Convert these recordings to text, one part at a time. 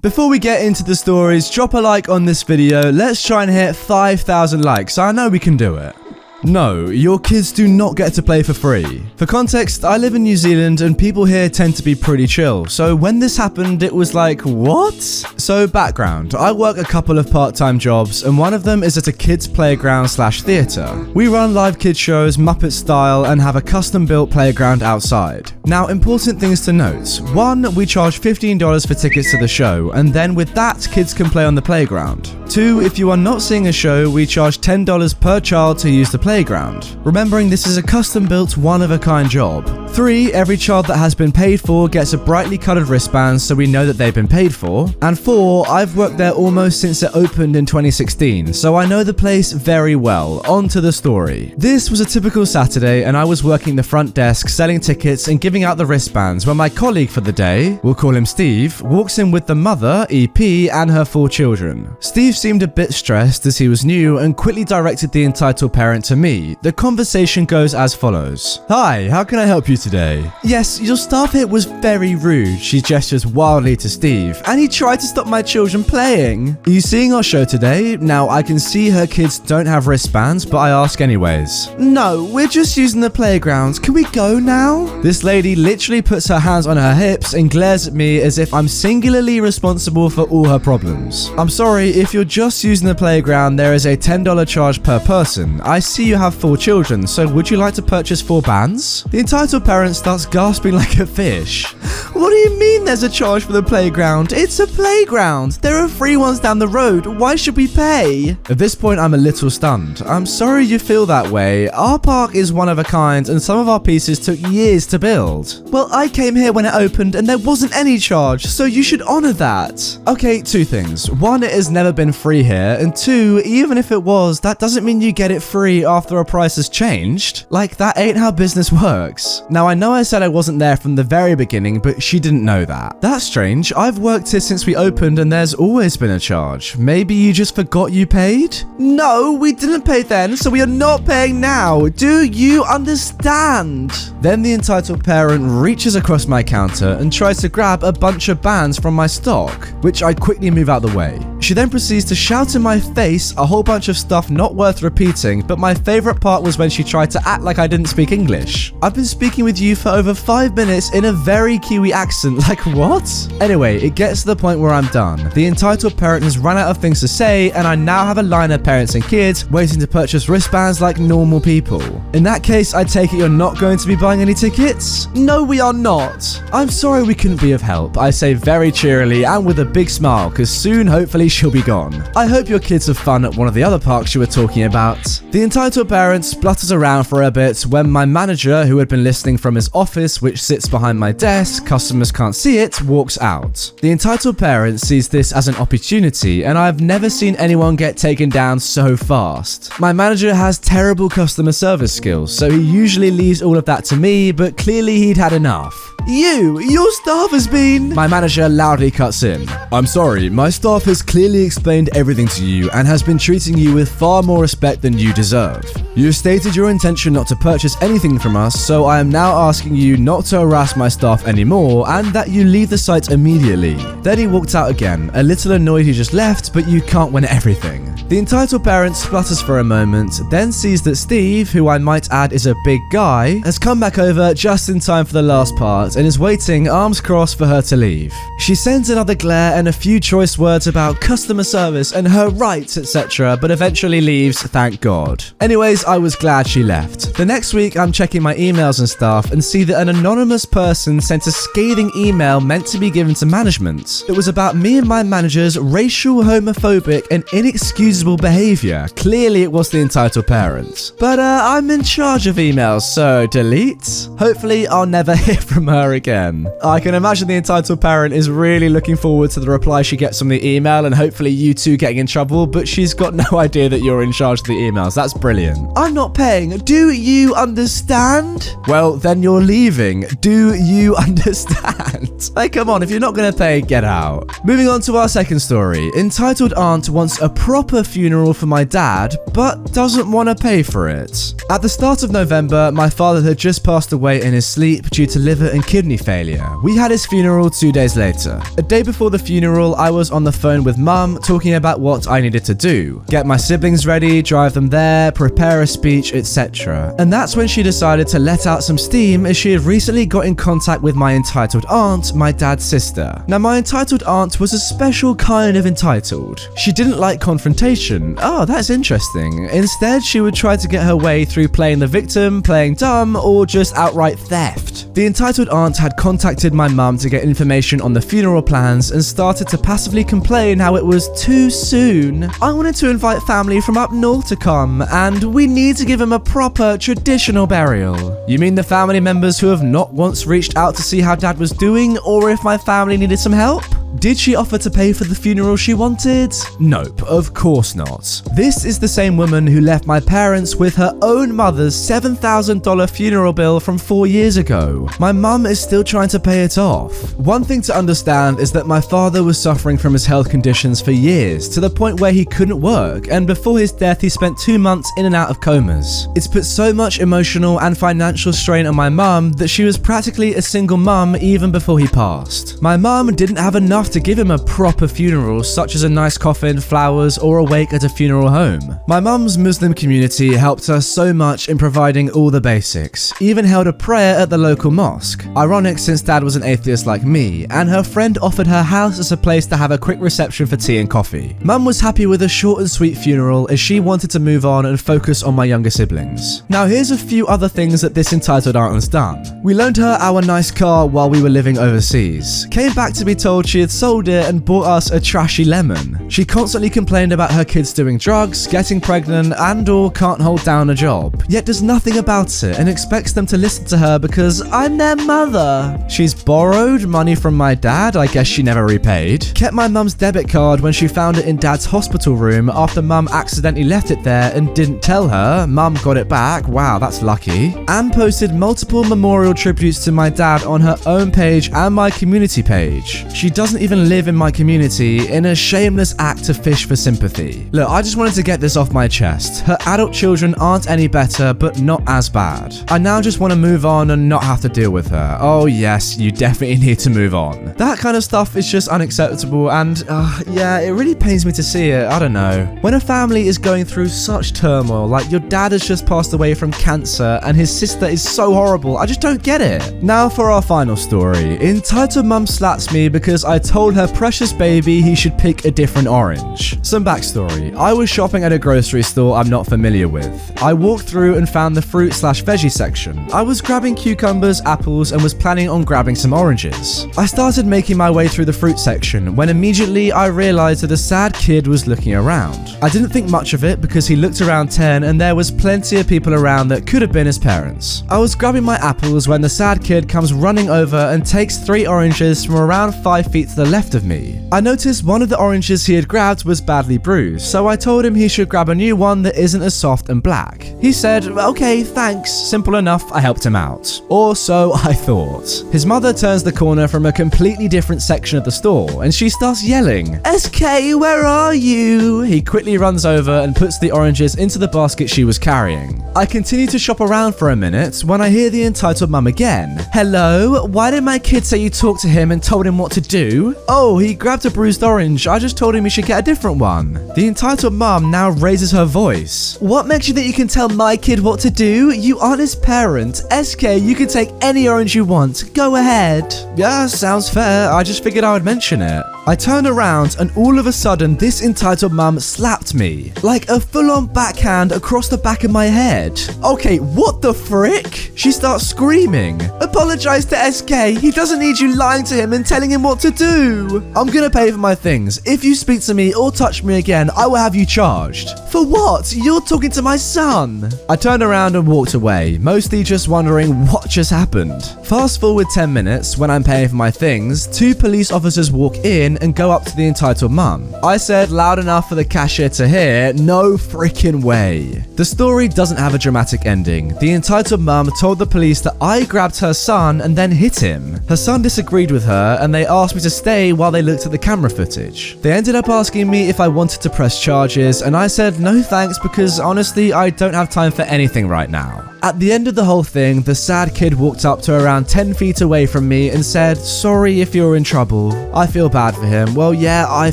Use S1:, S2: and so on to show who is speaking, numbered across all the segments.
S1: Before we get into the stories, drop a like on this video. Let's try and hit 5,000 likes. I know we can do it. No, your kids do not get to play for free. For context, I live in New Zealand and people here tend to be pretty chill, so when this happened it was like, what? So background, I work a couple of part-time jobs and one of them is at a kids playground / theatre. We run live kids shows Muppet style and have a custom built playground outside. Now important things to note, 1, we charge $15 for tickets to the show and then with that kids can play on the playground. 2, if you are not seeing a show, we charge $10 per child to use the playground. Remembering this is a custom built one-of-a-kind job. 3, every child that has been paid for gets a brightly coloured wristband so we know that they've been paid for. And 4, I've worked there almost since it opened in 2016, so I know the place very well. On to the story. This was a typical Saturday and I was working the front desk selling tickets and giving out the wristbands when my colleague for the day, we'll call him Steve, walks in with the mother, EP, and her 4 children. Steve seemed a bit stressed as he was new and quickly directed the entitled parent to me. The conversation goes as follows. Hi, how can I help you today? Yes, your staff here was very rude. She gestures wildly to Steve, and he tried to stop my children playing. Are you seeing our show today? Now, I can see her kids don't have wristbands, but I ask anyways. No, we're just using the playground. Can we go now? This lady literally puts her hands on her hips and glares at me as if I'm singularly responsible for all her problems. I'm sorry, if you're just using the playground, there is a $10 charge per person. I see you have 4 children, so would you like to purchase 4 bands? The entitled parent starts gasping like a fish. What do you mean there's a charge for the playground? It's a playground. There are free ones down the road. Why should we pay? At this point, I'm a little stunned. I'm sorry you feel that way. Our park is one of a kind and some of our pieces took years to build. Well, I came here when it opened and there wasn't any charge, so you should honor that. Okay, 2 things. 1, it has never been free here, and 2, even if it was, that doesn't mean you get it free after a price has changed. Like, that ain't how business works. Now, I know I said I wasn't there from the very beginning, but she didn't know that. That's strange. I've worked here since we opened and there's always been a charge. Maybe you just forgot you paid? No, we didn't pay then, so we are not paying now. Do you understand? Then the entitled parent reaches across my counter and tries to grab a bunch of bands from my stock, which I quickly move out the way. She then proceeds to shout in my face a whole bunch of stuff not worth repeating, but my favourite part was when she tried to act like I didn't speak English. I've been speaking with you for over 5 minutes in a very Kiwi accent, like what? Anyway, it gets to the point where I'm done. The entitled parent has run out of things to say and I now have a line of parents and kids waiting to purchase wristbands like normal people. In that case, I take it you're not going to be buying any tickets? No, we are not. I'm sorry we couldn't be of help, I say very cheerily and with a big smile, because soon hopefully she'll be gone. I hope your kids have fun at one of the other parks you were talking about. The entitled parent splutters around for a bit when my manager, who had been listening from his office, which sits behind my desk, customers can't see it, walks out. The entitled parent sees this as an opportunity, and I've never seen anyone get taken down so fast. My manager has terrible customer service skills, so he usually leaves all of that to me, but clearly he'd had enough. Your staff has been... My manager loudly cuts in. I'm sorry, my staff has clearly explained everything to you and has been treating you with far more respect than you deserve. You stated your intention not to purchase anything from us, so I am now asking you not to harass my staff anymore and that you leave the site immediately. Then he walked out again, a little annoyed he just left, but you can't win everything. The entitled parent splutters for a moment, then sees that Steve, who I might add is a big guy, has come back over just in time for the last part and is waiting arms crossed for her to leave. She sends another glare and a few choice words about customer service and her rights, etc., but eventually leaves, thank God. Anyways, I was glad she left. The next week, I'm checking my emails and stuff and see that an anonymous person sent a scathing email meant to be given to management. It was about me and my manager's racial, homophobic, and inexcusable behavior. Clearly, it was the entitled parent. But I'm in charge of emails, so delete. Hopefully, I'll never hear from her again. I can imagine the entitled parent is really looking forward to the reply she gets from the email and hopefully you two getting in trouble, but she's got no idea that you're in charge of the emails. That's brilliant. I'm not paying. Do you understand? Well, then you're leaving. Do you understand? Like, come on, if you're not going to pay, get out. Moving on to our second story. Entitled aunt wants a proper funeral for my dad, but doesn't want to pay for it. At the start of November, my father had just passed away in his sleep due to liver and kidney failure. We had his funeral 2 days later. A day before the funeral, I was on the phone with mum talking about what I needed to do. Get my siblings ready, drive them there, prepare a speech, etc. And that's when she decided to let out some steam as she had recently got in contact with my entitled aunt, my dad's sister. Now, my entitled aunt was a special kind of entitled. She didn't like confrontation. Oh, that's interesting. Instead, she would try to get her way through playing the victim, playing dumb, or just outright theft. The entitled aunt had contacted my mum to get information on the funeral plans and started to passively complain how it was too soon. I wanted to invite family from up north to come, and we need to give them a proper traditional burial. You mean the family members who have not once reached out to see how dad was doing, or if my family needed some help? Did she offer to pay for the funeral she wanted? Nope, of course not. This is the same woman who left my parents with her own mother's $7,000 funeral bill from 4 years ago. My mum is still trying to pay it off. One thing to understand is that my father was suffering from his health conditions for years, to the point where he couldn't work, and before his death he spent 2 months in and out of comas. It's put so much emotional and financial strain on my mum that she was practically a single mum even before he passed. My mum didn't have enough to give him a proper funeral, such as a nice coffin, flowers, or a wake at a funeral home. My mum's Muslim community helped her so much in providing all the basics, even held a prayer at the local mosque. Ironic since dad was an atheist like me, and her friend offered her house as a place to have a quick reception for tea and coffee. Mum was happy with a short and sweet funeral as she wanted to move on and focus on my younger siblings. Now here's a few other things that this entitled aunt has done. We loaned her our nice car while we were living overseas. Came back to be told she had sold it and bought us a trashy lemon. She constantly complained about her kids doing drugs, getting pregnant, and or can't hold down a job, yet does nothing about it and expects them to listen to her because I'm their mother. She's borrowed money from my dad, I guess she never repaid. Kept my mum's debit card when she found it in dad's hospital room after mum accidentally left it there and didn't tell her. Mum got it back, wow, that's lucky. And posted multiple memorial tributes to my dad on her own page and my community page. She doesn't even live in my community in a shameless act to fish for sympathy. Look, I just wanted to get this off my chest. Her adult children aren't any better, but not as bad. I now just want to move on and not have to deal with her. Oh yes, you definitely need to move on. That kind of stuff is just unacceptable, and yeah, it really pains me to see it. I don't know. When a family is going through such turmoil, like your dad has just passed away from cancer and his sister is so horrible, I just don't get it. Now for our final story. Entitled mum slaps me because I told her precious baby he should pick a different orange. Some backstory. I was shopping at a grocery store I'm not familiar with. I walked through and found the fruit/veggie section. I was grabbing cucumbers, apples, and was planning on grabbing some oranges. I started making my way through the fruit section when immediately I realized that a sad kid was looking around. I didn't think much of it because he looked around 10 and there was plenty of people around that could have been his parents. I was grabbing my apples when the sad kid comes running over and takes 3 oranges from around 5 feet to the left of me. I noticed one of the oranges he had grabbed was badly bruised, so I told him he should grab a new one that isn't as soft and black. He said, okay, thanks, simple enough. I helped him out. Or so I thought. His mother turns the corner from a completely different section of the store and she starts yelling, SK, where are you? He quickly runs over and puts the oranges into the basket she was carrying. I continue to shop around for a minute when I hear the entitled mum again. Hello, why did my kid say you talked to him and told him what to do? Oh, he grabbed a bruised orange. I just told him he should get a different one. The entitled mum now raises her voice. What makes you think you can tell my kid what to do? You aren't his parent. SK, you can take any orange you want. Go ahead. Yeah, sounds fair. I just figured I would mention it. I turned around and all of a sudden this entitled mum slapped me. Like a full-on backhand across the back of my head. Okay, what the frick? She starts screaming. Apologize to SK. He doesn't need you lying to him and telling him what to do. do? I'm gonna pay for my things. If you speak to me or touch me again, I will have you charged. For what? You're talking to my son. I turned around and walked away, mostly just wondering what just happened. Fast forward 10 minutes, when I'm paying for my things, 2 police officers walk in and go up to the entitled mum. I said loud enough for the cashier to hear, no freaking way. The story doesn't have a dramatic ending. The entitled mum told the police that I grabbed her son and then hit him. Her son disagreed with her and they asked me to stay while they looked at the camera footage. They ended up asking me if I wanted to press charges and I said no thanks because honestly I don't have time for anything right now. At the end of the whole thing, the sad kid walked up to around 10 feet away from me and said, sorry if you're in trouble. I feel bad for him. Well, yeah, I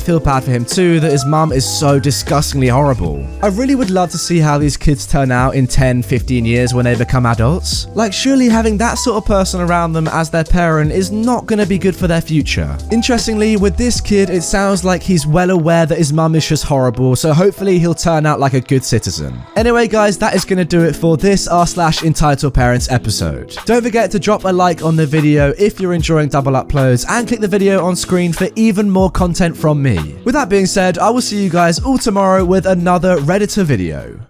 S1: feel bad for him too, that his mum is so disgustingly horrible. I really would love to see how these kids turn out in 10, 15 years when they become adults. Like, surely having that sort of person around them as their parent is not going to be good for their future. Interestingly, with this kid, it sounds like he's well aware that his mum is just horrible, so hopefully he'll turn out like a good citizen. Anyway, guys, that is going to do it for this r/Entitled Parents episode. Don't forget to drop a like on the video if you're enjoying double uploads and click the video on screen for even more content from me. With that being said, I will see you guys all tomorrow with another Redditor video.